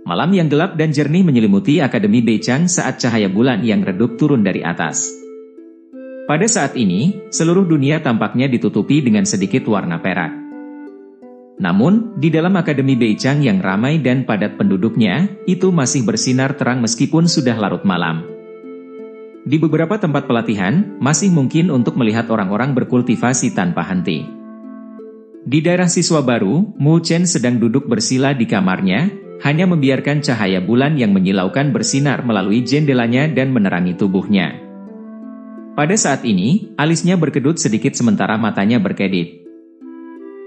Malam yang gelap dan jernih menyelimuti Akademi Beichang saat cahaya bulan yang redup turun dari atas. Pada saat ini, seluruh dunia tampaknya ditutupi dengan sedikit warna perak. Namun, di dalam Akademi Beichang yang ramai dan padat penduduknya, itu masih bersinar terang meskipun sudah larut malam. Di beberapa tempat pelatihan, masih mungkin untuk melihat orang-orang berkultivasi tanpa henti. Di daerah siswa baru, Mu Chen sedang duduk bersila di kamarnya, hanya membiarkan cahaya bulan yang menyilaukan bersinar melalui jendelanya dan menerangi tubuhnya. Pada saat ini, alisnya berkedut sedikit sementara matanya berkedip.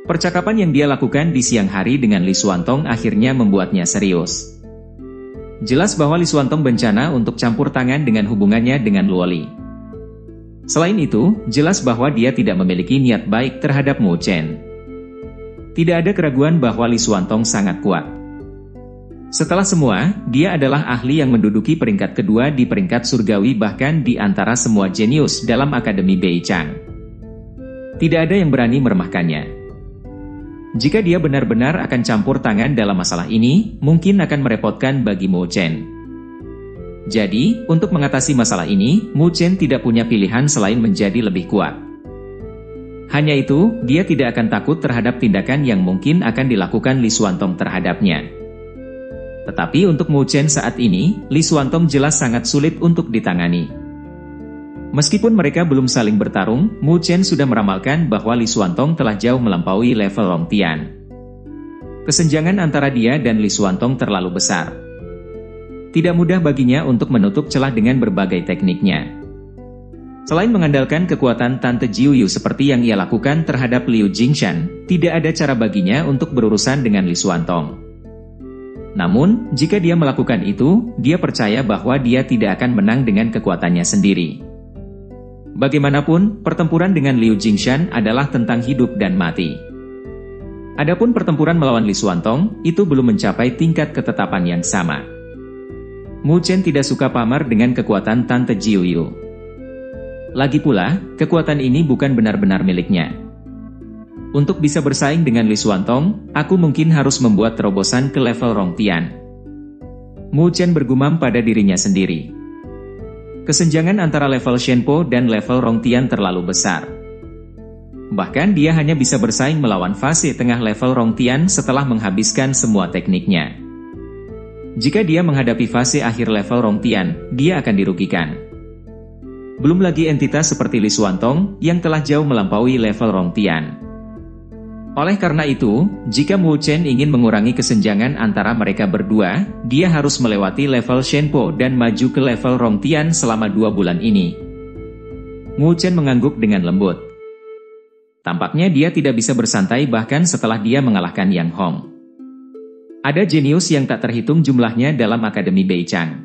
Percakapan yang dia lakukan di siang hari dengan Li Xuantong akhirnya membuatnya serius. Jelas bahwa Li Xuantong berencana untuk campur tangan dengan hubungannya dengan Luoli. Selain itu, jelas bahwa dia tidak memiliki niat baik terhadap Mu Chen. Tidak ada keraguan bahwa Li Xuantong sangat kuat. Setelah semua, dia adalah ahli yang menduduki peringkat kedua di peringkat surgawi bahkan di antara semua jenius dalam Akademi Beichang. Tidak ada yang berani meremehkannya. Jika dia benar-benar akan campur tangan dalam masalah ini, mungkin akan merepotkan bagi Mu Chen. Jadi, untuk mengatasi masalah ini, Mu Chen tidak punya pilihan selain menjadi lebih kuat. Hanya itu, dia tidak akan takut terhadap tindakan yang mungkin akan dilakukan Li Xuantong terhadapnya. Tetapi untuk Mu Chen saat ini, Li Xuantong jelas sangat sulit untuk ditangani. Meskipun mereka belum saling bertarung, Mu Chen sudah meramalkan bahwa Li Xuantong telah jauh melampaui level Rong Tian. Kesenjangan antara dia dan Li Xuantong terlalu besar. Tidak mudah baginya untuk menutup celah dengan berbagai tekniknya. Selain mengandalkan kekuatan Tante Jiuyu seperti yang ia lakukan terhadap Liu Jingshan, tidak ada cara baginya untuk berurusan dengan Li Xuantong. Namun, jika dia melakukan itu, dia percaya bahwa dia tidak akan menang dengan kekuatannya sendiri. Bagaimanapun, pertempuran dengan Liu Jingshan adalah tentang hidup dan mati. Adapun pertempuran melawan Li Xuantong, itu belum mencapai tingkat ketetapan yang sama. Mu Chen tidak suka pamar dengan kekuatan Tante Jiuyu. Lagi pula, kekuatan ini bukan benar-benar miliknya. Untuk bisa bersaing dengan Li Xuantong, aku mungkin harus membuat terobosan ke level Rong Tian. Mu Chen bergumam pada dirinya sendiri. Kesenjangan antara level Shenpo dan level Rong Tian terlalu besar. Bahkan dia hanya bisa bersaing melawan fase tengah level Rong Tian setelah menghabiskan semua tekniknya. Jika dia menghadapi fase akhir level Rong Tian, dia akan dirugikan. Belum lagi entitas seperti Li Xuantong yang telah jauh melampaui level Rong Tian. Oleh karena itu, jika Mu Chen ingin mengurangi kesenjangan antara mereka berdua, dia harus melewati level Shenpo dan maju ke level Rong Tian selama 2 bulan ini. Mu Chen mengangguk dengan lembut. Tampaknya dia tidak bisa bersantai bahkan setelah dia mengalahkan Yang Hong. Ada jenius yang tak terhitung jumlahnya dalam Akademi Beichang.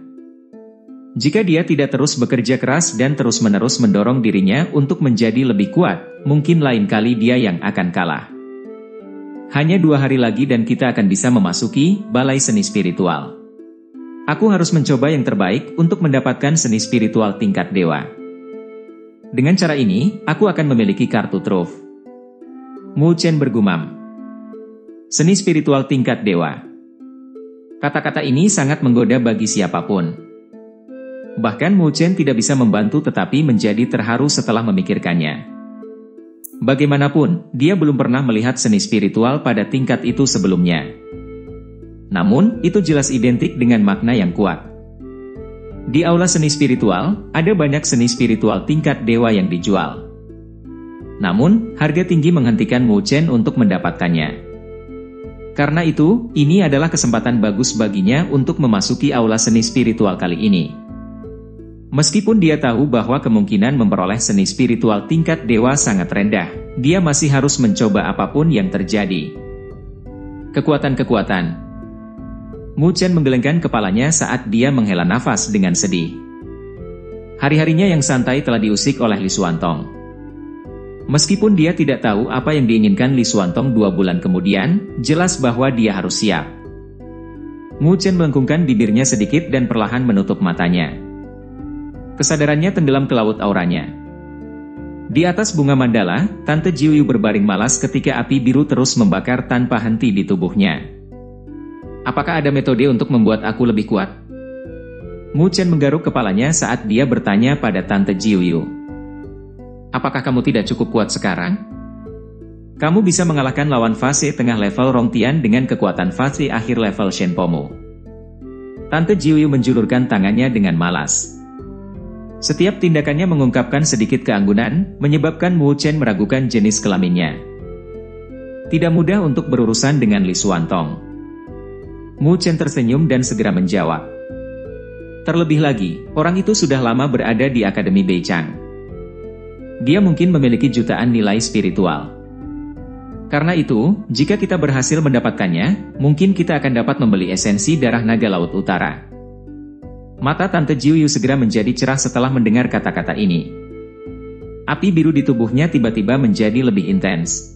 Jika dia tidak terus bekerja keras dan terus-menerus mendorong dirinya untuk menjadi lebih kuat, mungkin lain kali dia yang akan kalah. Hanya 2 hari lagi dan kita akan bisa memasuki Balai Seni Spiritual. Aku harus mencoba yang terbaik untuk mendapatkan seni spiritual tingkat dewa. Dengan cara ini, aku akan memiliki kartu truf. Mu Chen bergumam. Seni spiritual tingkat dewa. Kata-kata ini sangat menggoda bagi siapapun. Bahkan Mu Chen tidak bisa membantu tetapi menjadi terharu setelah memikirkannya. Bagaimanapun, dia belum pernah melihat seni spiritual pada tingkat itu sebelumnya. Namun, itu jelas identik dengan makna yang kuat. Di aula seni spiritual, ada banyak seni spiritual tingkat dewa yang dijual. Namun, harga tinggi menghentikan Mu Chen untuk mendapatkannya. Karena itu, ini adalah kesempatan bagus baginya untuk memasuki aula seni spiritual kali ini. Meskipun dia tahu bahwa kemungkinan memperoleh seni spiritual tingkat dewa sangat rendah, dia masih harus mencoba apapun yang terjadi. Kekuatan-kekuatan. Mu Chen menggelengkan kepalanya saat dia menghela nafas dengan sedih. Hari-harinya yang santai telah diusik oleh Li Xuantong. Meskipun dia tidak tahu apa yang diinginkan Li Xuantong 2 bulan kemudian, jelas bahwa dia harus siap. Mu Chen melengkungkan bibirnya sedikit dan perlahan menutup matanya. Kesadarannya tenggelam ke laut auranya. Di atas bunga mandala, Tante Jiuyu berbaring malas ketika api biru terus membakar tanpa henti di tubuhnya. Apakah ada metode untuk membuat aku lebih kuat? Mu Chen menggaruk kepalanya saat dia bertanya pada Tante Jiuyu. Apakah kamu tidak cukup kuat sekarang? Kamu bisa mengalahkan lawan fase tengah level Rongtian dengan kekuatan fase akhir level Shenpomu. Tante Jiuyu menjulurkan tangannya dengan malas. Setiap tindakannya mengungkapkan sedikit keanggunan, menyebabkan Mu Chen meragukan jenis kelaminnya. Tidak mudah untuk berurusan dengan Li Xuantong. Mu Chen tersenyum dan segera menjawab. Terlebih lagi, orang itu sudah lama berada di Akademi Beichang. Dia mungkin memiliki jutaan nilai spiritual. Karena itu, jika kita berhasil mendapatkannya, mungkin kita akan dapat membeli esensi darah naga Laut Utara. Mata Tante Jiuyu segera menjadi cerah setelah mendengar kata-kata ini. Api biru di tubuhnya tiba-tiba menjadi lebih intens.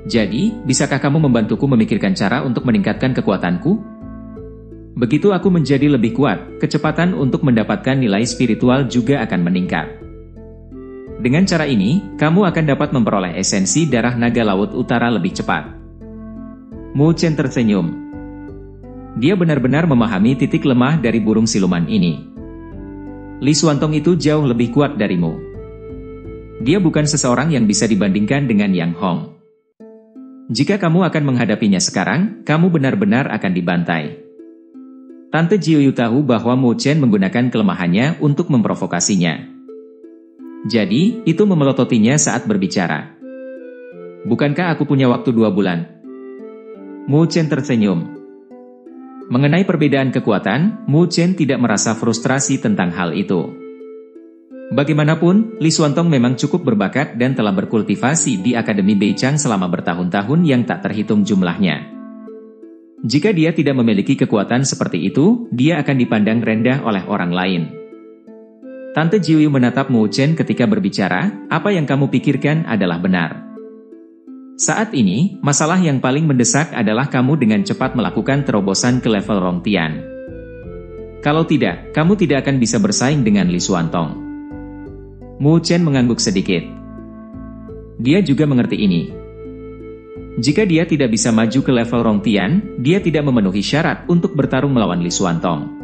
Jadi, bisakah kamu membantuku memikirkan cara untuk meningkatkan kekuatanku? Begitu aku menjadi lebih kuat, kecepatan untuk mendapatkan nilai spiritual juga akan meningkat. Dengan cara ini, kamu akan dapat memperoleh esensi darah naga Laut Utara lebih cepat. Mu Chen tersenyum. Dia benar-benar memahami titik lemah dari burung siluman ini. Li Xuantong itu jauh lebih kuat darimu. Dia bukan seseorang yang bisa dibandingkan dengan Yang Hong. Jika kamu akan menghadapinya sekarang, kamu benar-benar akan dibantai. Tante Jiuyu tahu bahwa Mu Chen menggunakan kelemahannya untuk memprovokasinya. Jadi, itu memelototinya saat berbicara. Bukankah aku punya waktu 2 bulan? Mu Chen tersenyum. Mengenai perbedaan kekuatan, Mu Chen tidak merasa frustrasi tentang hal itu. Bagaimanapun, Li Xuantong memang cukup berbakat dan telah berkultivasi di Akademi Beichang selama bertahun-tahun yang tak terhitung jumlahnya. Jika dia tidak memiliki kekuatan seperti itu, dia akan dipandang rendah oleh orang lain. Tante Jiuyu menatap Mu Chen ketika berbicara, apa yang kamu pikirkan adalah benar. Saat ini, masalah yang paling mendesak adalah kamu dengan cepat melakukan terobosan ke level Rongtian. Kalau tidak, kamu tidak akan bisa bersaing dengan Li Xuantong. Mu Chen mengangguk sedikit. Dia juga mengerti ini. Jika dia tidak bisa maju ke level Rongtian, dia tidak memenuhi syarat untuk bertarung melawan Li Xuantong.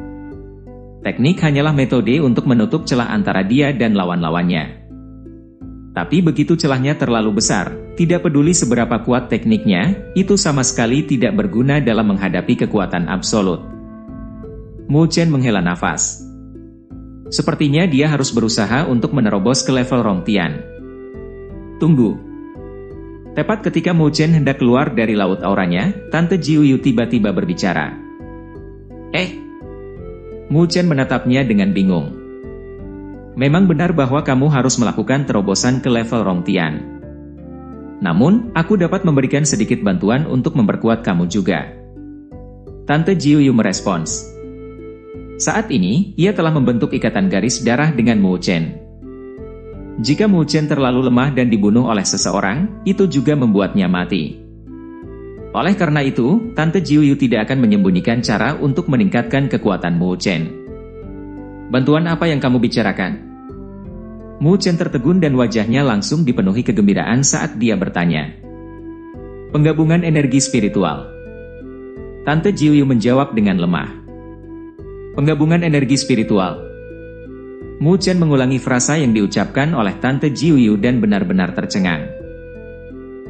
Teknik hanyalah metode untuk menutup celah antara dia dan lawan-lawannya. Tapi begitu celahnya terlalu besar, tidak peduli seberapa kuat tekniknya, itu sama sekali tidak berguna dalam menghadapi kekuatan absolut. Mu Chen menghela nafas. Sepertinya dia harus berusaha untuk menerobos ke level Rongtian. Tunggu. Tepat ketika Mu Chen hendak keluar dari laut auranya, Tante Jiuyu tiba-tiba berbicara. Mu Chen menatapnya dengan bingung. Memang benar bahwa kamu harus melakukan terobosan ke level Rongtian. Namun, aku dapat memberikan sedikit bantuan untuk memperkuat kamu juga. Tante Jiuyu merespons. Saat ini, ia telah membentuk ikatan garis darah dengan Mu Chen. Jika Mu Chen terlalu lemah dan dibunuh oleh seseorang, itu juga membuatnya mati. Oleh karena itu, Tante Jiuyu tidak akan menyembunyikan cara untuk meningkatkan kekuatan Mu Chen. Bantuan apa yang kamu bicarakan? Mu Chen tertegun dan wajahnya langsung dipenuhi kegembiraan saat dia bertanya. Penggabungan energi spiritual. Tante Jiuyu menjawab dengan lemah. Penggabungan energi spiritual. Mu Chen mengulangi frasa yang diucapkan oleh Tante Jiuyu dan benar-benar tercengang.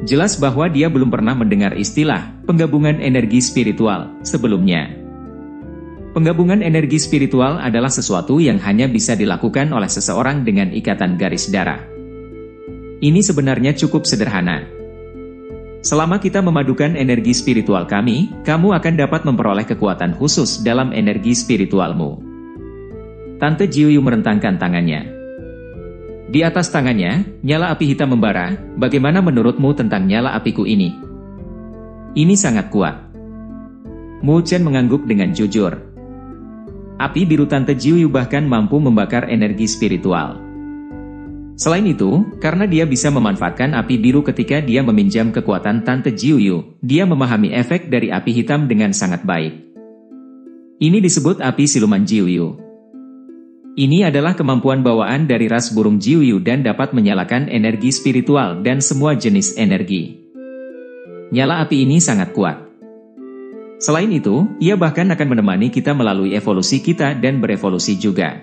Jelas bahwa dia belum pernah mendengar istilah penggabungan energi spiritual sebelumnya. Penggabungan energi spiritual adalah sesuatu yang hanya bisa dilakukan oleh seseorang dengan ikatan garis darah. Ini sebenarnya cukup sederhana. Selama kita memadukan energi spiritual kami, kamu akan dapat memperoleh kekuatan khusus dalam energi spiritualmu. Tante Jiuyu merentangkan tangannya. Di atas tangannya, nyala api hitam membara. Bagaimana menurutmu tentang nyala apiku ini? Ini sangat kuat. Mu Chen mengangguk dengan jujur. Api biru Tante Jiuyu bahkan mampu membakar energi spiritual. Selain itu, karena dia bisa memanfaatkan api biru ketika dia meminjam kekuatan Tante Jiuyu, dia memahami efek dari api hitam dengan sangat baik. Ini disebut api siluman Jiuyu. Ini adalah kemampuan bawaan dari ras burung Jiuyu dan dapat menyalakan energi spiritual dan semua jenis energi. Nyala api ini sangat kuat. Selain itu, ia bahkan akan menemani kita melalui evolusi kita dan berevolusi juga.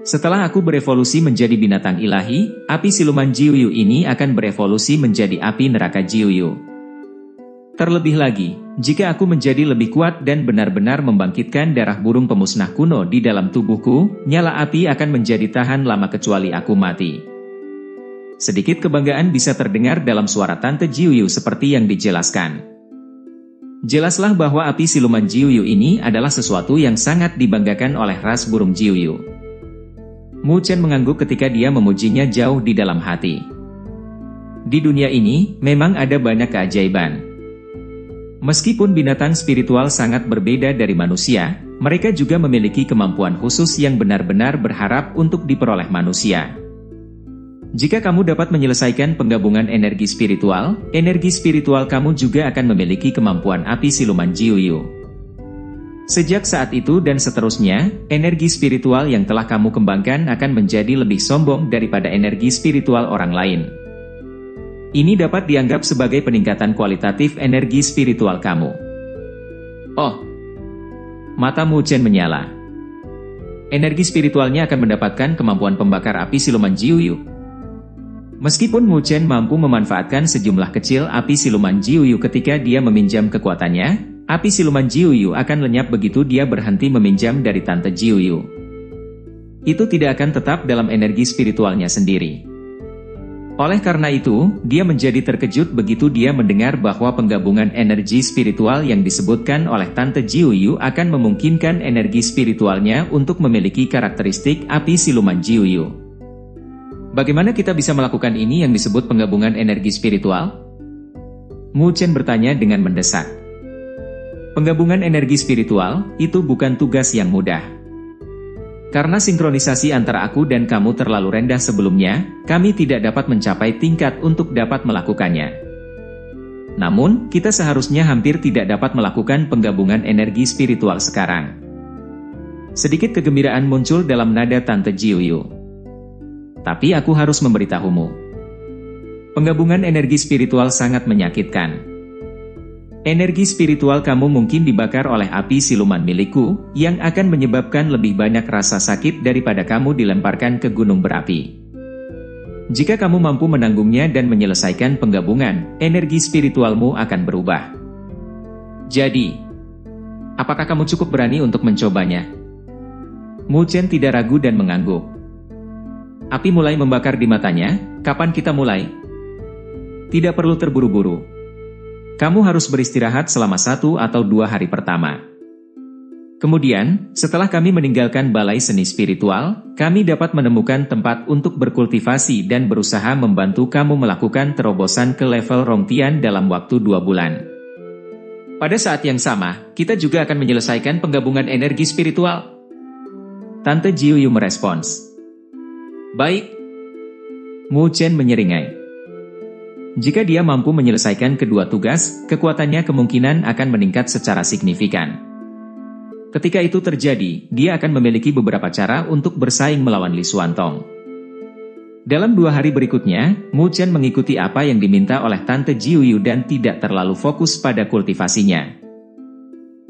Setelah aku berevolusi menjadi binatang ilahi, api siluman Jiuyu ini akan berevolusi menjadi api neraka Jiuyu. Terlebih lagi, jika aku menjadi lebih kuat dan benar-benar membangkitkan darah burung pemusnah kuno di dalam tubuhku, nyala api akan menjadi tahan lama kecuali aku mati. Sedikit kebanggaan bisa terdengar dalam suara Tante Jiuyu seperti yang dijelaskan. Jelaslah bahwa api siluman Jiuyu ini adalah sesuatu yang sangat dibanggakan oleh ras burung Jiuyu. Mu Chen mengangguk ketika dia memujinya jauh di dalam hati. Di dunia ini, memang ada banyak keajaiban. Meskipun binatang spiritual sangat berbeda dari manusia, mereka juga memiliki kemampuan khusus yang benar-benar berharap untuk diperoleh manusia. Jika kamu dapat menyelesaikan penggabungan energi spiritual kamu juga akan memiliki kemampuan api siluman Jiuyu. Sejak saat itu dan seterusnya, energi spiritual yang telah kamu kembangkan akan menjadi lebih sombong daripada energi spiritual orang lain. Ini dapat dianggap sebagai peningkatan kualitatif energi spiritual kamu. Oh! Mata Mu Chen menyala. Energi spiritualnya akan mendapatkan kemampuan pembakar api siluman Jiuyu. Meskipun Mu Chen mampu memanfaatkan sejumlah kecil api siluman Jiuyu ketika dia meminjam kekuatannya, api siluman Jiuyu akan lenyap begitu dia berhenti meminjam dari Tante Jiuyu. Itu tidak akan tetap dalam energi spiritualnya sendiri. Oleh karena itu, dia menjadi terkejut begitu dia mendengar bahwa penggabungan energi spiritual yang disebutkan oleh Tante Jiuyu akan memungkinkan energi spiritualnya untuk memiliki karakteristik api siluman Jiuyu. Bagaimana kita bisa melakukan ini yang disebut penggabungan energi spiritual? Mu Chen bertanya dengan mendesak. Penggabungan energi spiritual, itu bukan tugas yang mudah. Karena sinkronisasi antara aku dan kamu terlalu rendah sebelumnya, kami tidak dapat mencapai tingkat untuk dapat melakukannya. Namun, kita seharusnya hampir tidak dapat melakukan penggabungan energi spiritual sekarang. Sedikit kegembiraan muncul dalam nada Tante Jiuyu. Tapi aku harus memberitahumu. Penggabungan energi spiritual sangat menyakitkan. Energi spiritual kamu mungkin dibakar oleh api siluman milikku, yang akan menyebabkan lebih banyak rasa sakit daripada kamu dilemparkan ke gunung berapi. Jika kamu mampu menanggungnya dan menyelesaikan penggabungan, energi spiritualmu akan berubah. Jadi, apakah kamu cukup berani untuk mencobanya? Mu Chen tidak ragu dan mengangguk. Api mulai membakar di matanya. Kapan kita mulai? Tidak perlu terburu-buru. Kamu harus beristirahat selama 1 atau 2 hari pertama. Kemudian, setelah kami meninggalkan balai seni spiritual, kami dapat menemukan tempat untuk berkultivasi dan berusaha membantu kamu melakukan terobosan ke level Rongtian dalam waktu 2 bulan. Pada saat yang sama, kita juga akan menyelesaikan penggabungan energi spiritual. Tante Jiuyu merespons. Baik. Mu Chen menyeringai. Jika dia mampu menyelesaikan kedua tugas, kekuatannya kemungkinan akan meningkat secara signifikan. Ketika itu terjadi, dia akan memiliki beberapa cara untuk bersaing melawan Li Xuantong. Dalam 2 hari berikutnya, Mu Chen mengikuti apa yang diminta oleh Tante Jiuyu dan tidak terlalu fokus pada kultivasinya.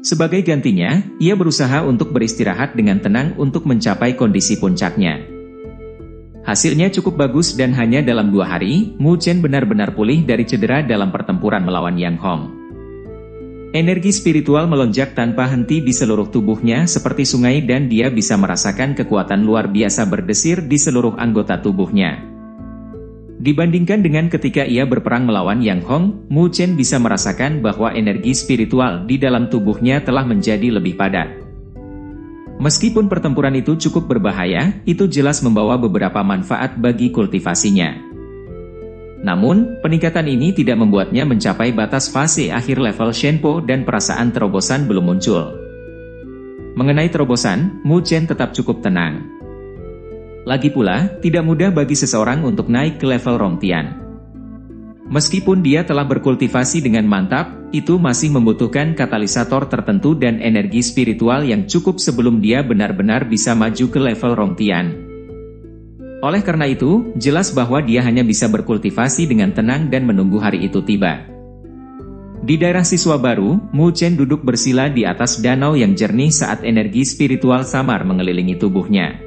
Sebagai gantinya, ia berusaha untuk beristirahat dengan tenang untuk mencapai kondisi puncaknya. Hasilnya cukup bagus dan hanya dalam 2 hari, Mu Chen benar-benar pulih dari cedera dalam pertempuran melawan Yang Hong. Energi spiritual melonjak tanpa henti di seluruh tubuhnya seperti sungai dan dia bisa merasakan kekuatan luar biasa berdesir di seluruh anggota tubuhnya. Dibandingkan dengan ketika ia berperang melawan Yang Hong, Mu Chen bisa merasakan bahwa energi spiritual di dalam tubuhnya telah menjadi lebih padat. Meskipun pertempuran itu cukup berbahaya, itu jelas membawa beberapa manfaat bagi kultivasinya. Namun, peningkatan ini tidak membuatnya mencapai batas fase akhir level Shenpo dan perasaan terobosan belum muncul. Mengenai terobosan, Mu Chen tetap cukup tenang. Lagi pula, tidak mudah bagi seseorang untuk naik ke level Rongtian. Meskipun dia telah berkultivasi dengan mantap, itu masih membutuhkan katalisator tertentu dan energi spiritual yang cukup sebelum dia benar-benar bisa maju ke level Rongtian. Oleh karena itu, jelas bahwa dia hanya bisa berkultivasi dengan tenang dan menunggu hari itu tiba. Di daerah siswa baru, Mu Chen duduk bersila di atas danau yang jernih saat energi spiritual samar mengelilingi tubuhnya.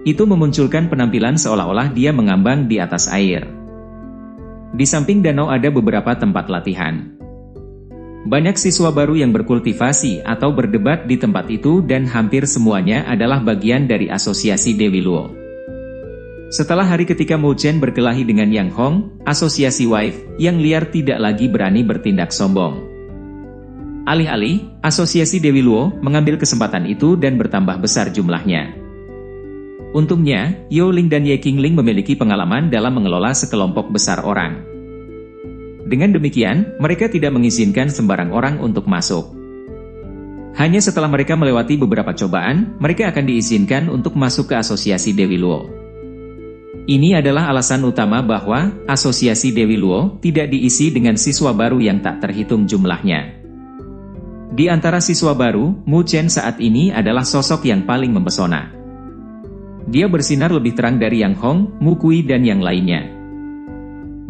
Itu memunculkan penampilan seolah-olah dia mengambang di atas air. Di samping danau ada beberapa tempat latihan. Banyak siswa baru yang berkultivasi atau berdebat di tempat itu dan hampir semuanya adalah bagian dari asosiasi Dewi Luo. Setelah hari ketika Mu Chen berkelahi dengan Yang Hong, asosiasi Wave, yang liar tidak lagi berani bertindak sombong. Alih-alih, asosiasi Dewi Luo mengambil kesempatan itu dan bertambah besar jumlahnya. Untungnya, Yao Ling dan Ye Qingling memiliki pengalaman dalam mengelola sekelompok besar orang. Dengan demikian, mereka tidak mengizinkan sembarang orang untuk masuk. Hanya setelah mereka melewati beberapa cobaan, mereka akan diizinkan untuk masuk ke asosiasi Dewi Luo. Ini adalah alasan utama bahwa asosiasi Dewi Luo tidak diisi dengan siswa baru yang tak terhitung jumlahnya. Di antara siswa baru, Mu Chen saat ini adalah sosok yang paling mempesona. Dia bersinar lebih terang dari Yang Hong, Mu Kui dan yang lainnya.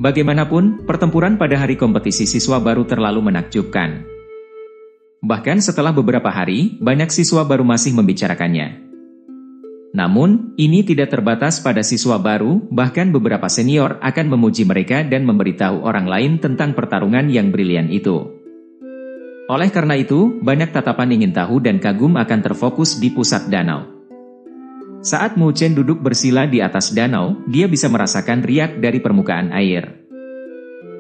Bagaimanapun, pertempuran pada hari kompetisi siswa baru terlalu menakjubkan. Bahkan setelah beberapa hari, banyak siswa baru masih membicarakannya. Namun, ini tidak terbatas pada siswa baru, bahkan beberapa senior akan memuji mereka dan memberitahu orang lain tentang pertarungan yang brilian itu. Oleh karena itu, banyak tatapan ingin tahu dan kagum akan terfokus di pusat danau. Saat Mu Chen duduk bersila di atas danau, dia bisa merasakan riak dari permukaan air.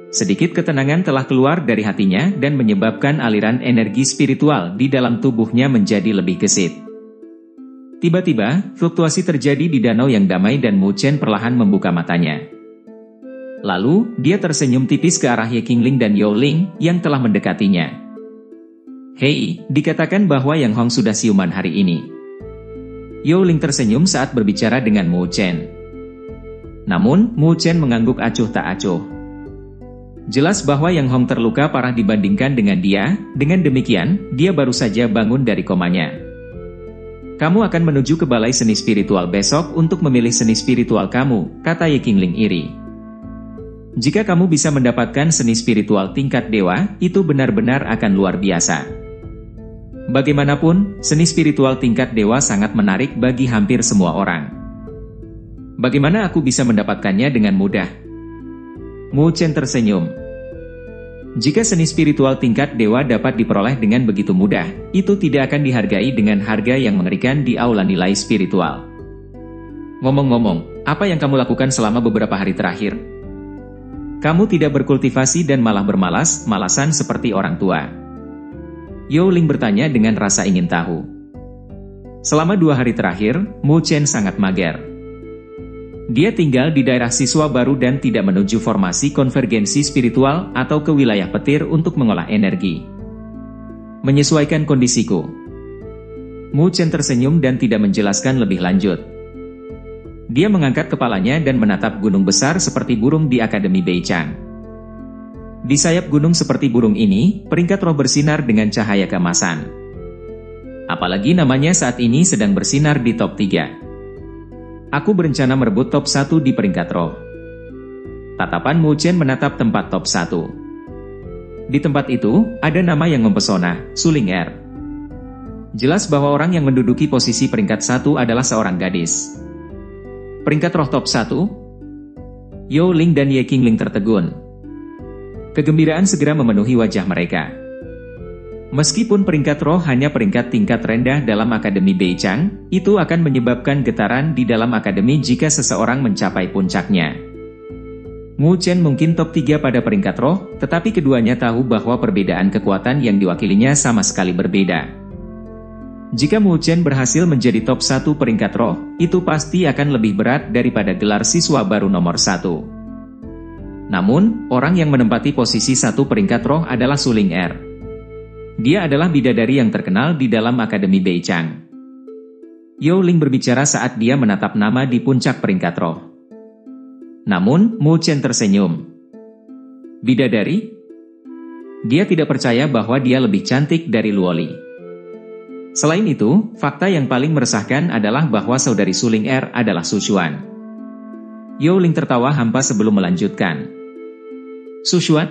Sedikit ketenangan telah keluar dari hatinya dan menyebabkan aliran energi spiritual di dalam tubuhnya menjadi lebih gesit. Tiba-tiba, fluktuasi terjadi di danau yang damai dan Mu Chen perlahan membuka matanya. Lalu, dia tersenyum tipis ke arah Ye Qingling dan Yao Ling yang telah mendekatinya. Hei, dikatakan bahwa Yang Hong sudah siuman hari ini. Yao Ling tersenyum saat berbicara dengan Mu Chen. Namun, Mu Chen mengangguk acuh tak acuh. Jelas bahwa Yang Hong terluka parah dibandingkan dengan dia, dengan demikian, dia baru saja bangun dari komanya. Kamu akan menuju ke balai seni spiritual besok untuk memilih seni spiritual kamu, kata Ye Qingling iri. Jika kamu bisa mendapatkan seni spiritual tingkat dewa, itu benar-benar akan luar biasa. Bagaimanapun, seni spiritual tingkat dewa sangat menarik bagi hampir semua orang. Bagaimana aku bisa mendapatkannya dengan mudah? Mu Chen tersenyum. Jika seni spiritual tingkat dewa dapat diperoleh dengan begitu mudah, itu tidak akan dihargai dengan harga yang mengerikan di aula nilai spiritual. Ngomong-ngomong, apa yang kamu lakukan selama beberapa hari terakhir? Kamu tidak berkultivasi dan malah bermalas-malasan seperti orang tua. Yao Ling bertanya dengan rasa ingin tahu. Selama 2 hari terakhir, Mu Chen sangat mager. Dia tinggal di daerah siswa baru dan tidak menuju formasi konvergensi spiritual atau ke wilayah petir untuk mengolah energi. Menyesuaikan kondisiku. Mu Chen tersenyum dan tidak menjelaskan lebih lanjut. Dia mengangkat kepalanya dan menatap gunung besar seperti burung di Akademi Beichang. Di sayap gunung seperti burung ini, peringkat roh bersinar dengan cahaya keemasan. Apalagi namanya saat ini sedang bersinar di top 3. Aku berencana merebut top 1 di peringkat roh. Tatapan Mu Chen menatap tempat top 1. Di tempat itu, ada nama yang mempesona, Su Ling Er. Jelas bahwa orang yang menduduki posisi peringkat 1 adalah seorang gadis. Peringkat roh top 1? Yao Ling dan Ye Qingling tertegun. Kegembiraan segera memenuhi wajah mereka. Meskipun peringkat roh hanya peringkat tingkat rendah dalam Akademi Beichang, itu akan menyebabkan getaran di dalam akademi jika seseorang mencapai puncaknya. Mu Chen mungkin top 3 pada peringkat roh, tetapi keduanya tahu bahwa perbedaan kekuatan yang diwakilinya sama sekali berbeda. Jika Mu Chen berhasil menjadi top 1 peringkat roh, itu pasti akan lebih berat daripada gelar siswa baru nomor 1. Namun, orang yang menempati posisi 1 peringkat roh adalah Su Ling Er. Dia adalah bidadari yang terkenal di dalam Akademi Beichang. Yao Ling berbicara saat dia menatap nama di puncak peringkat roh. Namun, Mu Chen tersenyum. Bidadari? Dia tidak percaya bahwa dia lebih cantik dari Luoli. Selain itu, fakta yang paling meresahkan adalah bahwa saudari Su Ling Er adalah Su Xuan. Yao Ling tertawa hampa sebelum melanjutkan. Su Xuan?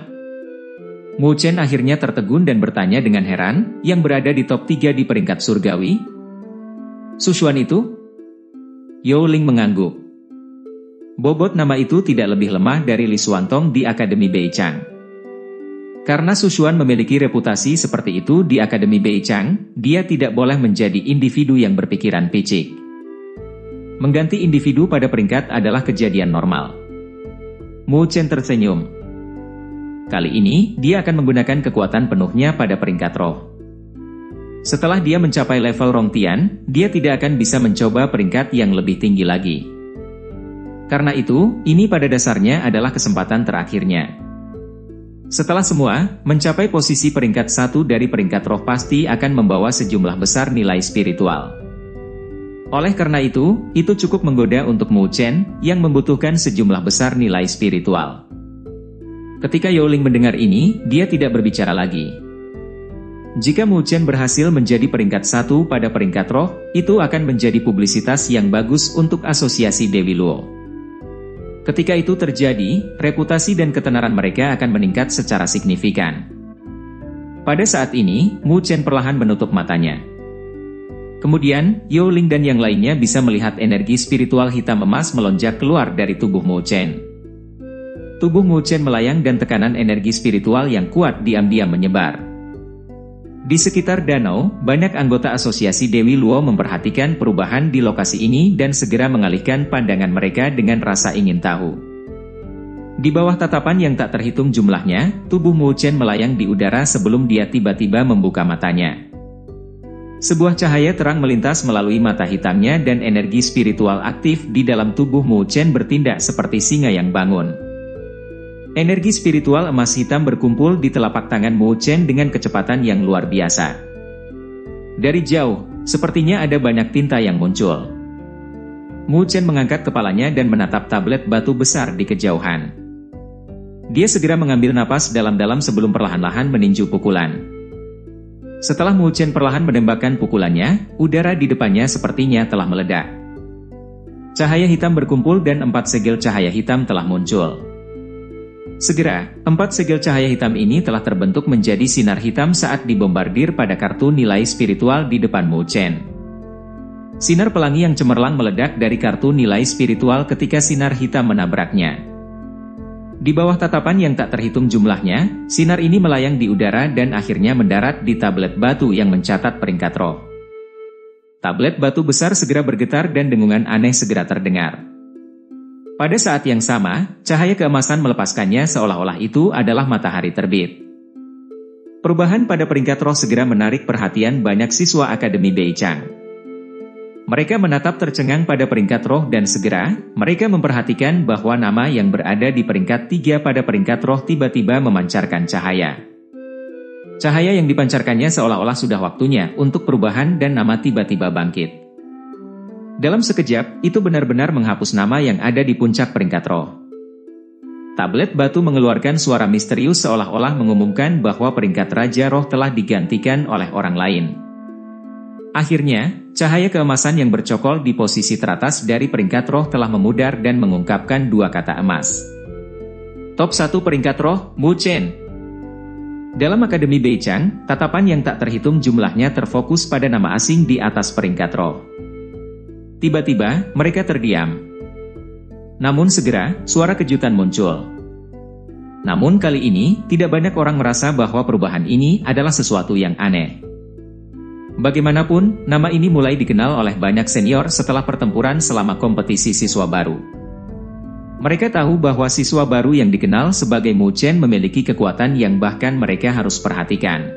Mu Chen akhirnya tertegun dan bertanya dengan heran, yang berada di top 3 di peringkat surgawi. Sushuan itu? Yao Ling mengangguk. Bobot nama itu tidak lebih lemah dari Li Xuantong di Akademi Beichang. Karena Sushuan memiliki reputasi seperti itu di Akademi Beichang, dia tidak boleh menjadi individu yang berpikiran picik. Mengganti individu pada peringkat adalah kejadian normal. Mu Chen tersenyum. Kali ini, dia akan menggunakan kekuatan penuhnya pada peringkat roh. Setelah dia mencapai level Rongtian, dia tidak akan bisa mencoba peringkat yang lebih tinggi lagi. Karena itu, ini pada dasarnya adalah kesempatan terakhirnya. Setelah semua, mencapai posisi peringkat 1 dari peringkat roh pasti akan membawa sejumlah besar nilai spiritual. Oleh karena itu cukup menggoda untuk Mu Chen, yang membutuhkan sejumlah besar nilai spiritual. Ketika Yao Ling mendengar ini, dia tidak berbicara lagi. Jika Mu Chen berhasil menjadi peringkat 1 pada peringkat roh, itu akan menjadi publisitas yang bagus untuk asosiasi Dewi Luo. Ketika itu terjadi, reputasi dan ketenaran mereka akan meningkat secara signifikan. Pada saat ini, Mu Chen perlahan menutup matanya. Kemudian, Yao Ling dan yang lainnya bisa melihat energi spiritual hitam emas melonjak keluar dari tubuh Mu Chen. Tubuh Mu Chen melayang dan tekanan energi spiritual yang kuat diam-diam menyebar. Di sekitar danau, banyak anggota asosiasi Dewi Luo memperhatikan perubahan di lokasi ini dan segera mengalihkan pandangan mereka dengan rasa ingin tahu. Di bawah tatapan yang tak terhitung jumlahnya, tubuh Mu Chen melayang di udara sebelum dia tiba-tiba membuka matanya. Sebuah cahaya terang melintas melalui mata hitamnya dan energi spiritual aktif di dalam tubuh Mu Chen bertindak seperti singa yang bangun. Energi spiritual emas hitam berkumpul di telapak tangan Mu Chen dengan kecepatan yang luar biasa. Dari jauh, sepertinya ada banyak tinta yang muncul. Mu Chen mengangkat kepalanya dan menatap tablet batu besar di kejauhan. Dia segera mengambil napas dalam-dalam sebelum perlahan-lahan meninju pukulan. Setelah Mu Chen perlahan menembakkan pukulannya, udara di depannya sepertinya telah meledak. Cahaya hitam berkumpul dan 4 segel cahaya hitam telah muncul. Segera, 4 segel cahaya hitam ini telah terbentuk menjadi sinar hitam saat dibombardir pada kartu nilai spiritual di depan Mu Chen. Sinar pelangi yang cemerlang meledak dari kartu nilai spiritual ketika sinar hitam menabraknya. Di bawah tatapan yang tak terhitung jumlahnya, sinar ini melayang di udara dan akhirnya mendarat di tablet batu yang mencatat peringkat roh. Tablet batu besar segera bergetar dan dengungan aneh segera terdengar. Pada saat yang sama, cahaya keemasan melepaskannya seolah-olah itu adalah matahari terbit. Perubahan pada peringkat roh segera menarik perhatian banyak siswa Akademi Beichang. Mereka menatap tercengang pada peringkat roh dan segera, mereka memperhatikan bahwa nama yang berada di peringkat 3 pada peringkat roh tiba-tiba memancarkan cahaya. Cahaya yang dipancarkannya seolah-olah sudah waktunya untuk perubahan dan nama tiba-tiba bangkit. Dalam sekejap, itu benar-benar menghapus nama yang ada di puncak peringkat roh. Tablet batu mengeluarkan suara misterius seolah-olah mengumumkan bahwa peringkat Raja Roh telah digantikan oleh orang lain. Akhirnya, cahaya keemasan yang bercokol di posisi teratas dari peringkat roh telah memudar dan mengungkapkan 2 kata emas. Top 1 peringkat roh, Mu Chen. Dalam Akademi Beichang, tatapan yang tak terhitung jumlahnya terfokus pada nama asing di atas peringkat roh. Tiba-tiba, mereka terdiam. Namun segera, suara kejutan muncul. Namun kali ini, tidak banyak orang merasa bahwa perubahan ini adalah sesuatu yang aneh. Bagaimanapun, nama ini mulai dikenal oleh banyak senior setelah pertempuran selama kompetisi siswa baru. Mereka tahu bahwa siswa baru yang dikenal sebagai Mu Chen memiliki kekuatan yang bahkan mereka harus perhatikan.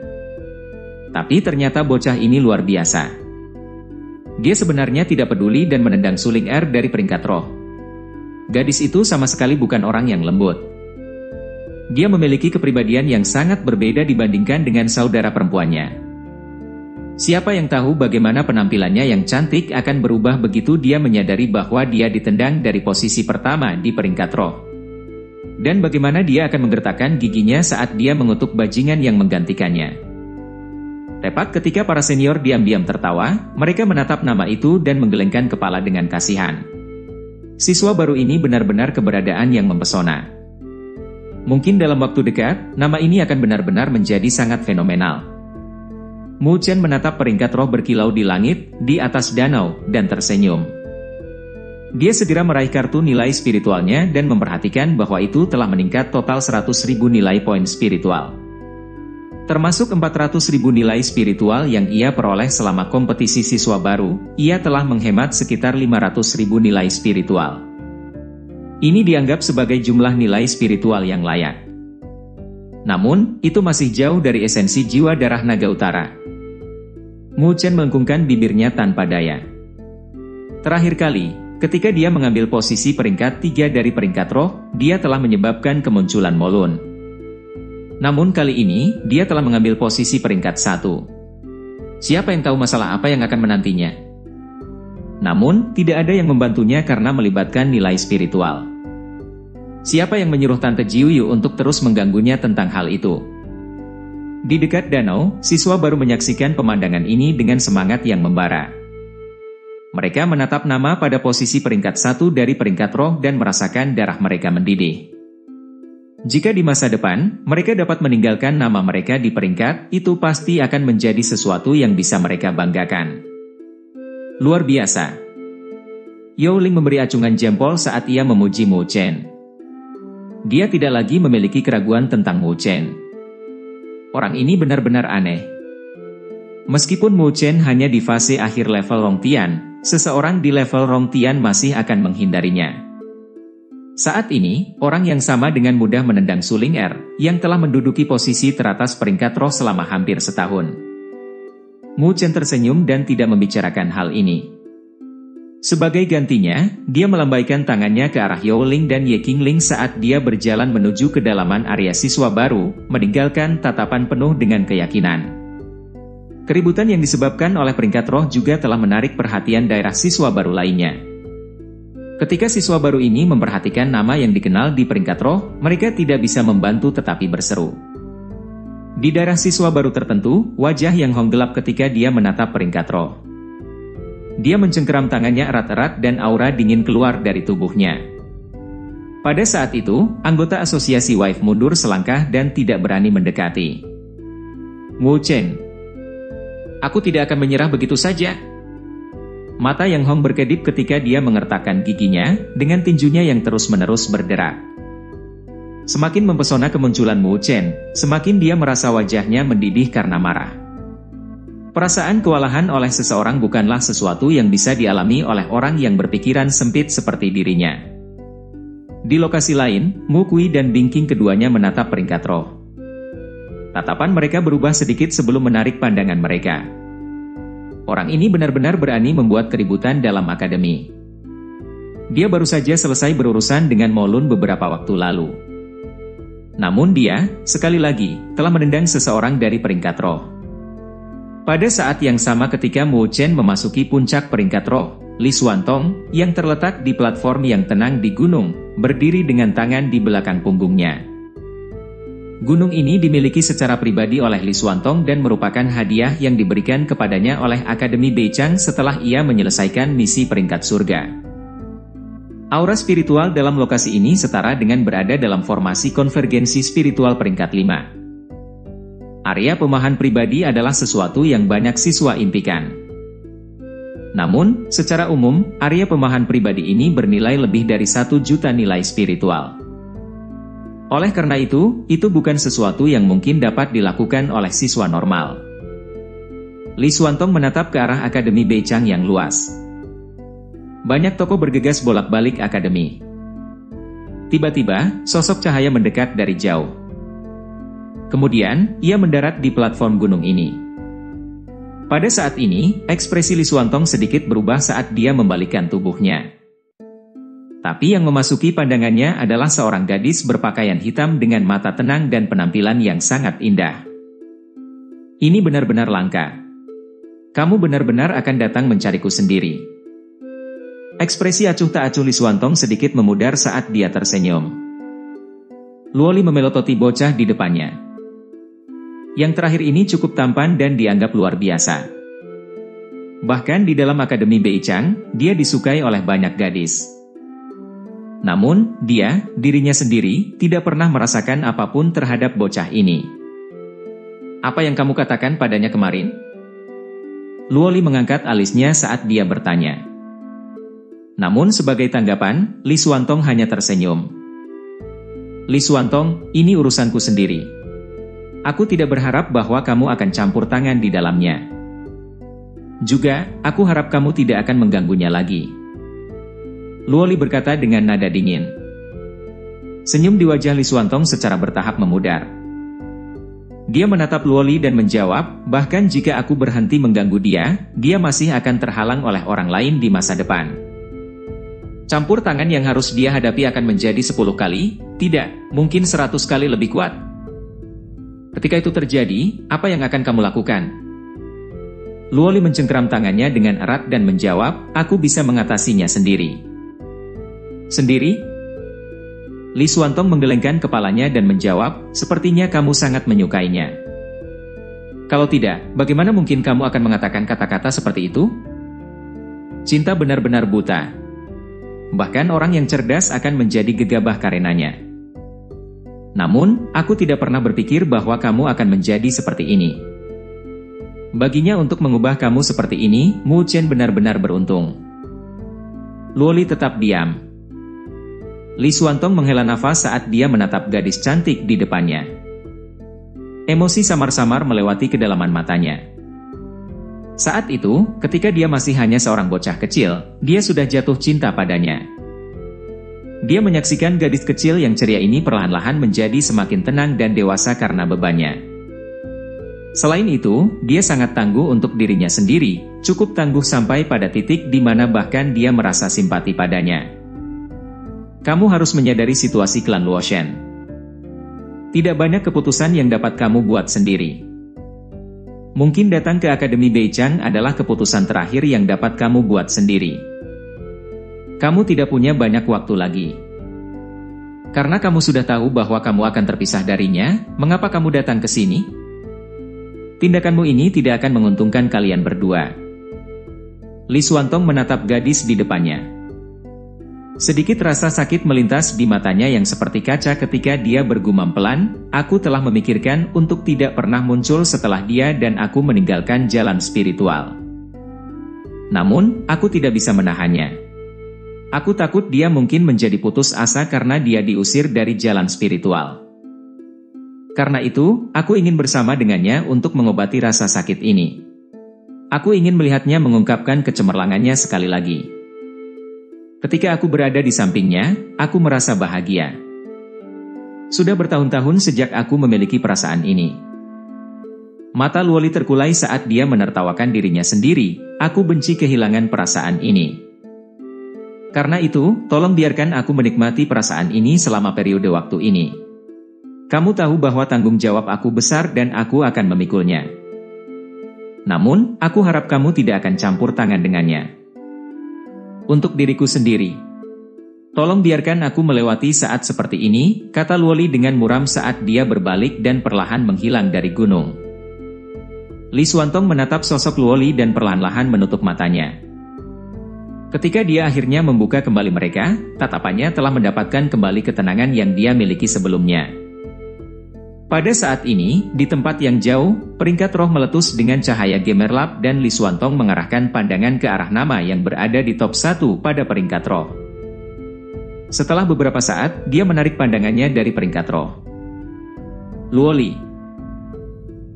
Tapi ternyata bocah ini luar biasa. Dia sebenarnya tidak peduli dan menendang suling air dari peringkat roh. Gadis itu sama sekali bukan orang yang lembut. Dia memiliki kepribadian yang sangat berbeda dibandingkan dengan saudara perempuannya. Siapa yang tahu bagaimana penampilannya yang cantik akan berubah begitu dia menyadari bahwa dia ditendang dari posisi pertama di peringkat roh. Dan bagaimana dia akan menggertakkan giginya saat dia mengutuk bajingan yang menggantikannya. Tepat ketika para senior diam-diam tertawa, mereka menatap nama itu dan menggelengkan kepala dengan kasihan. Siswa baru ini benar-benar keberadaan yang mempesona. Mungkin dalam waktu dekat, nama ini akan benar-benar menjadi sangat fenomenal. Mu Chen menatap peringkat roh berkilau di langit, di atas danau, dan tersenyum. Dia segera meraih kartu nilai spiritualnya dan memperhatikan bahwa itu telah meningkat total 100.000 nilai poin spiritual. Termasuk 400.000 nilai spiritual yang ia peroleh selama kompetisi siswa baru, ia telah menghemat sekitar 500.000 nilai spiritual. Ini dianggap sebagai jumlah nilai spiritual yang layak. Namun, itu masih jauh dari esensi jiwa darah naga utara. Mu Chen melengkungkan bibirnya tanpa daya. Terakhir kali, ketika dia mengambil posisi peringkat 3 dari peringkat roh, dia telah menyebabkan kemunculan Molun. Namun kali ini, dia telah mengambil posisi peringkat 1. Siapa yang tahu masalah apa yang akan menantinya? Namun, tidak ada yang membantunya karena melibatkan nilai spiritual. Siapa yang menyuruh Tante Jiuyu untuk terus mengganggunya tentang hal itu? Di dekat danau, siswa baru menyaksikan pemandangan ini dengan semangat yang membara. Mereka menatap nama pada posisi peringkat 1 dari peringkat roh dan merasakan darah mereka mendidih. Jika di masa depan, mereka dapat meninggalkan nama mereka di peringkat, itu pasti akan menjadi sesuatu yang bisa mereka banggakan. Luar biasa. Yao Ling memberi acungan jempol saat ia memuji Mu Chen. Dia tidak lagi memiliki keraguan tentang Mu Chen. Orang ini benar-benar aneh. Meskipun Mu Chen hanya di fase akhir level Rongtian, seseorang di level Rongtian masih akan menghindarinya. Saat ini, orang yang sama dengan mudah menendang suling Er, yang telah menduduki posisi teratas peringkat roh selama hampir setahun. Mu Chen tersenyum dan tidak membicarakan hal ini. Sebagai gantinya, dia melambaikan tangannya ke arah Yao Ling dan Ye Qingling saat dia berjalan menuju kedalaman area siswa baru, meninggalkan tatapan penuh dengan keyakinan. Keributan yang disebabkan oleh peringkat roh juga telah menarik perhatian daerah siswa baru lainnya. Ketika siswa baru ini memperhatikan nama yang dikenal di peringkat roh, mereka tidak bisa membantu tetapi berseru. Di daerah siswa baru tertentu, wajah Yang Hong gelap ketika dia menatap peringkat roh. Dia mencengkeram tangannya erat-erat dan aura dingin keluar dari tubuhnya. Pada saat itu, anggota asosiasi Wave mundur selangkah dan tidak berani mendekati. Mu Chen, aku tidak akan menyerah begitu saja. Mata Yang Hong berkedip ketika dia mengertakkan giginya, dengan tinjunya yang terus-menerus berderak. Semakin mempesona kemunculan Mu Chen, semakin dia merasa wajahnya mendidih karena marah. Perasaan kewalahan oleh seseorang bukanlah sesuatu yang bisa dialami oleh orang yang berpikiran sempit seperti dirinya. Di lokasi lain, Mu Kui dan Bing Qing keduanya menatap peringkat roh. Tatapan mereka berubah sedikit sebelum menarik pandangan mereka. Orang ini benar-benar berani membuat keributan dalam akademi. Dia baru saja selesai berurusan dengan Molun beberapa waktu lalu. Namun dia, sekali lagi, telah menendang seseorang dari peringkat roh. Pada saat yang sama ketika Mu Chen memasuki puncak peringkat roh, Li Xuantong, yang terletak di platform yang tenang di gunung, berdiri dengan tangan di belakang punggungnya. Gunung ini dimiliki secara pribadi oleh Li Xuantong dan merupakan hadiah yang diberikan kepadanya oleh Akademi Beichang setelah ia menyelesaikan misi peringkat surga. Aura spiritual dalam lokasi ini setara dengan berada dalam formasi konvergensi spiritual peringkat 5. Area pemahan pribadi adalah sesuatu yang banyak siswa impikan. Namun, secara umum, area pemahan pribadi ini bernilai lebih dari 1 juta nilai spiritual. Oleh karena itu bukan sesuatu yang mungkin dapat dilakukan oleh siswa normal. Li Xuantong menatap ke arah Akademi Beichang yang luas. Banyak tokoh bergegas bolak-balik akademi. Tiba-tiba, sosok cahaya mendekat dari jauh. Kemudian, ia mendarat di platform gunung ini. Pada saat ini, ekspresi Li Xuantong sedikit berubah saat dia membalikkan tubuhnya. Tapi yang memasuki pandangannya adalah seorang gadis berpakaian hitam dengan mata tenang dan penampilan yang sangat indah. Ini benar-benar langka. Kamu benar-benar akan datang mencariku sendiri. Ekspresi acuh tak acuh Li Xuantong sedikit memudar saat dia tersenyum. Luoli memelototi bocah di depannya. Yang terakhir ini cukup tampan dan dianggap luar biasa. Bahkan di dalam Akademi Beichang, dia disukai oleh banyak gadis. Namun, dirinya sendiri, tidak pernah merasakan apapun terhadap bocah ini. Apa yang kamu katakan padanya kemarin? Luoli mengangkat alisnya saat dia bertanya. Namun sebagai tanggapan, Li Xuantong hanya tersenyum. Li Xuantong, ini urusanku sendiri. Aku tidak berharap bahwa kamu akan campur tangan di dalamnya. Juga, aku harap kamu tidak akan mengganggunya lagi. Luoli berkata dengan nada dingin. Senyum di wajah Li Xuantong secara bertahap memudar. Dia menatap Luoli dan menjawab, bahkan jika aku berhenti mengganggu dia masih akan terhalang oleh orang lain di masa depan. Campur tangan yang harus dia hadapi akan menjadi 10 kali, tidak, mungkin 100 kali lebih kuat. Ketika itu terjadi, apa yang akan kamu lakukan? Luoli mencengkeram tangannya dengan erat dan menjawab, aku bisa mengatasinya sendiri. Sendiri? Li Xuantong menggelengkan kepalanya dan menjawab, sepertinya kamu sangat menyukainya. Kalau tidak, bagaimana mungkin kamu akan mengatakan kata-kata seperti itu? Cinta benar-benar buta. Bahkan orang yang cerdas akan menjadi gegabah karenanya. Namun, aku tidak pernah berpikir bahwa kamu akan menjadi seperti ini. Baginya untuk mengubah kamu seperti ini, Mu Chen benar-benar beruntung. Luoli tetap diam. Li Xuantong menghela nafas saat dia menatap gadis cantik di depannya. Emosi samar-samar melewati kedalaman matanya. Saat itu, ketika dia masih hanya seorang bocah kecil, dia sudah jatuh cinta padanya. Dia menyaksikan gadis kecil yang ceria ini perlahan-lahan menjadi semakin tenang dan dewasa karena bebannya. Selain itu, dia sangat tangguh untuk dirinya sendiri, cukup tangguh sampai pada titik di mana bahkan dia merasa simpati padanya. Kamu harus menyadari situasi klan Luoshen. Tidak banyak keputusan yang dapat kamu buat sendiri. Mungkin datang ke Akademi Beichang adalah keputusan terakhir yang dapat kamu buat sendiri. Kamu tidak punya banyak waktu lagi. Karena kamu sudah tahu bahwa kamu akan terpisah darinya, mengapa kamu datang ke sini? Tindakanmu ini tidak akan menguntungkan kalian berdua. Li Xuantong menatap gadis di depannya. Sedikit rasa sakit melintas di matanya yang seperti kaca ketika dia bergumam pelan, aku telah memikirkan untuk tidak pernah muncul setelah dia dan aku meninggalkan jalan spiritual. Namun, aku tidak bisa menahannya. Aku takut dia mungkin menjadi putus asa karena dia diusir dari jalan spiritual. Karena itu, aku ingin bersama dengannya untuk mengobati rasa sakit ini. Aku ingin melihatnya mengungkapkan kecemerlangannya sekali lagi. Ketika aku berada di sampingnya, aku merasa bahagia. Sudah bertahun-tahun sejak aku memiliki perasaan ini. Mata Luoli terkulai saat dia menertawakan dirinya sendiri, aku benci kehilangan perasaan ini. Karena itu, tolong biarkan aku menikmati perasaan ini selama periode waktu ini. Kamu tahu bahwa tanggung jawab aku besar dan aku akan memikulnya. Namun, aku harap kamu tidak akan campur tangan dengannya. Untuk diriku sendiri. Tolong biarkan aku melewati saat seperti ini, kata Luoli dengan muram saat dia berbalik dan perlahan menghilang dari gunung. Li Xuantong menatap sosok Luoli dan perlahan-lahan menutup matanya. Ketika dia akhirnya membuka kembali mereka, tatapannya telah mendapatkan kembali ketenangan yang dia miliki sebelumnya. Pada saat ini, di tempat yang jauh, peringkat roh meletus dengan cahaya gemerlap dan Li Xuantong mengarahkan pandangan ke arah nama yang berada di top 1 pada peringkat roh. Setelah beberapa saat, dia menarik pandangannya dari peringkat roh. Luoli.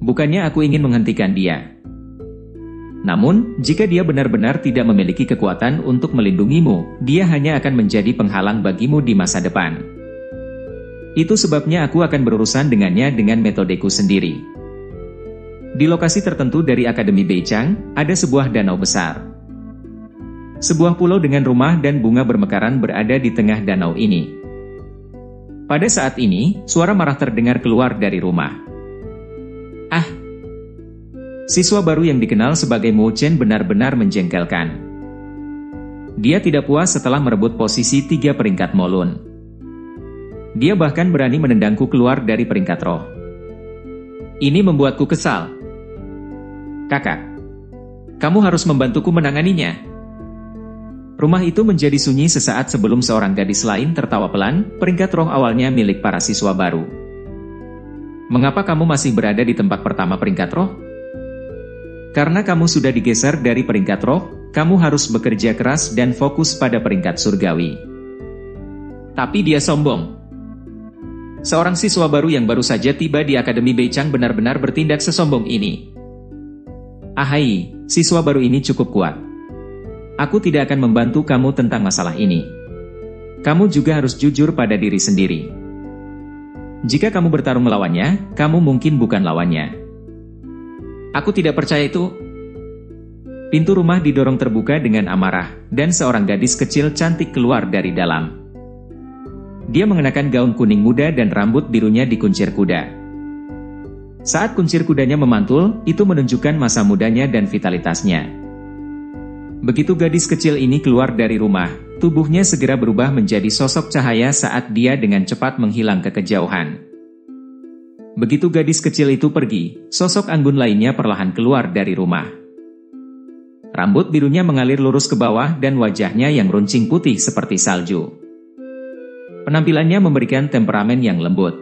Bukannya aku ingin menghentikan dia. Namun, jika dia benar-benar tidak memiliki kekuatan untuk melindungimu, dia hanya akan menjadi penghalang bagimu di masa depan. Itu sebabnya aku akan berurusan dengannya dengan metodeku sendiri. Di lokasi tertentu dari Akademi Beichang, ada sebuah danau besar. Sebuah pulau dengan rumah dan bunga bermekaran berada di tengah danau ini. Pada saat ini, suara marah terdengar keluar dari rumah. Ah! Siswa baru yang dikenal sebagai Mu Chen benar-benar menjengkelkan. Dia tidak puas setelah merebut posisi 3 peringkat Molun. Dia bahkan berani menendangku keluar dari peringkat roh. Ini membuatku kesal. Kakak, kamu harus membantuku menanganinya. Rumah itu menjadi sunyi sesaat sebelum seorang gadis lain tertawa pelan, peringkat roh awalnya milik para siswa baru. Mengapa kamu masih berada di tempat pertama peringkat roh? Karena kamu sudah digeser dari peringkat roh, kamu harus bekerja keras dan fokus pada peringkat surgawi. Tapi dia sombong. Seorang siswa baru yang baru saja tiba di Akademi Beichang benar-benar bertindak sesombong ini. Ahai, siswa baru ini cukup kuat. Aku tidak akan membantu kamu tentang masalah ini. Kamu juga harus jujur pada diri sendiri. Jika kamu bertarung melawannya, kamu mungkin bukan lawannya. Aku tidak percaya itu. Pintu rumah didorong terbuka dengan amarah, dan seorang gadis kecil cantik keluar dari dalam. Dia mengenakan gaun kuning muda dan rambut birunya dikuncir kuda. Saat kuncir kudanya memantul, itu menunjukkan masa mudanya dan vitalitasnya. Begitu gadis kecil ini keluar dari rumah, tubuhnya segera berubah menjadi sosok cahaya saat dia dengan cepat menghilang ke kejauhan. Begitu gadis kecil itu pergi, sosok anggun lainnya perlahan keluar dari rumah. Rambut birunya mengalir lurus ke bawah dan wajahnya yang runcing putih seperti salju. Penampilannya memberikan temperamen yang lembut.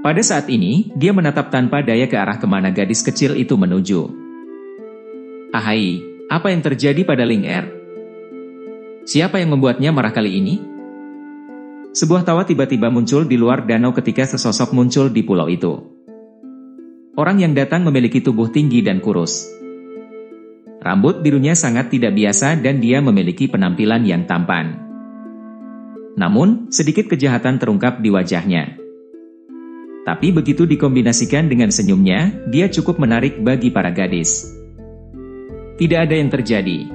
Pada saat ini, dia menatap tanpa daya ke arah kemana gadis kecil itu menuju. Ahai, apa yang terjadi pada Ling Er? Siapa yang membuatnya marah kali ini? Sebuah tawa tiba-tiba muncul di luar danau ketika sesosok muncul di pulau itu. Orang yang datang memiliki tubuh tinggi dan kurus. Rambut birunya sangat tidak biasa dan dia memiliki penampilan yang tampan. Namun, sedikit kejahatan terungkap di wajahnya. Tapi begitu dikombinasikan dengan senyumnya, dia cukup menarik bagi para gadis. Tidak ada yang terjadi.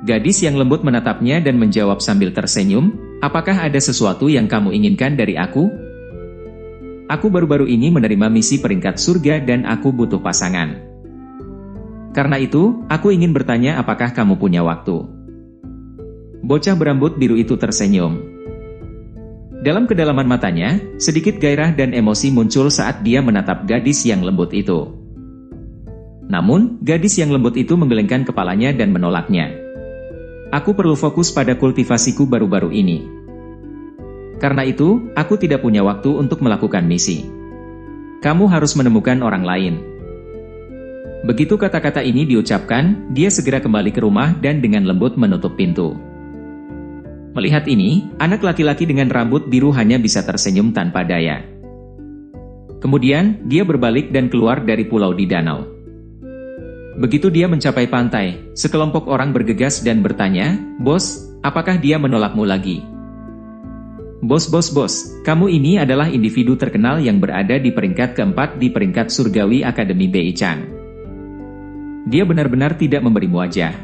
Gadis yang lembut menatapnya dan menjawab sambil tersenyum, apakah ada sesuatu yang kamu inginkan dari aku? Aku baru-baru ini menerima misi peringkat surga dan aku butuh pasangan. Karena itu, aku ingin bertanya apakah kamu punya waktu. Bocah berambut biru itu tersenyum. Dalam kedalaman matanya, sedikit gairah dan emosi muncul saat dia menatap gadis yang lembut itu. Namun, gadis yang lembut itu menggelengkan kepalanya dan menolaknya. Aku perlu fokus pada kultivasiku baru-baru ini. Karena itu, aku tidak punya waktu untuk melakukan misi. Kamu harus menemukan orang lain. Begitu kata-kata ini diucapkan, dia segera kembali ke rumah dan dengan lembut menutup pintu. Melihat ini, anak laki-laki dengan rambut biru hanya bisa tersenyum tanpa daya. Kemudian, dia berbalik dan keluar dari pulau di danau. Begitu dia mencapai pantai, sekelompok orang bergegas dan bertanya, "Bos, apakah dia menolakmu lagi?" Bos, kamu ini adalah individu terkenal yang berada di peringkat keempat di peringkat surgawi Akademi Beichang. Dia benar-benar tidak memberimu wajah.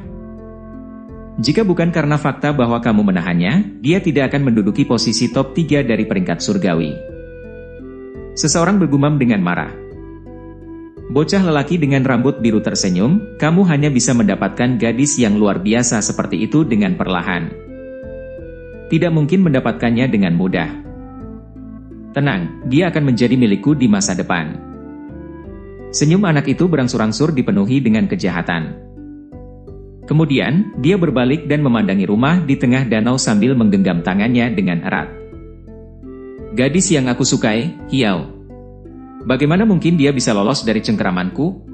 Jika bukan karena fakta bahwa kamu menahannya, dia tidak akan menduduki posisi top 3 dari peringkat surgawi. Seseorang bergumam dengan marah. Bocah lelaki dengan rambut biru tersenyum, kamu hanya bisa mendapatkan gadis yang luar biasa seperti itu dengan perlahan. Tidak mungkin mendapatkannya dengan mudah. Tenang, dia akan menjadi milikku di masa depan. Senyum anak itu berangsur-angsur dipenuhi dengan kejahatan. Kemudian, dia berbalik dan memandangi rumah di tengah danau sambil menggenggam tangannya dengan erat. Gadis yang aku sukai, Hiao. Bagaimana mungkin dia bisa lolos dari cengkeramanku?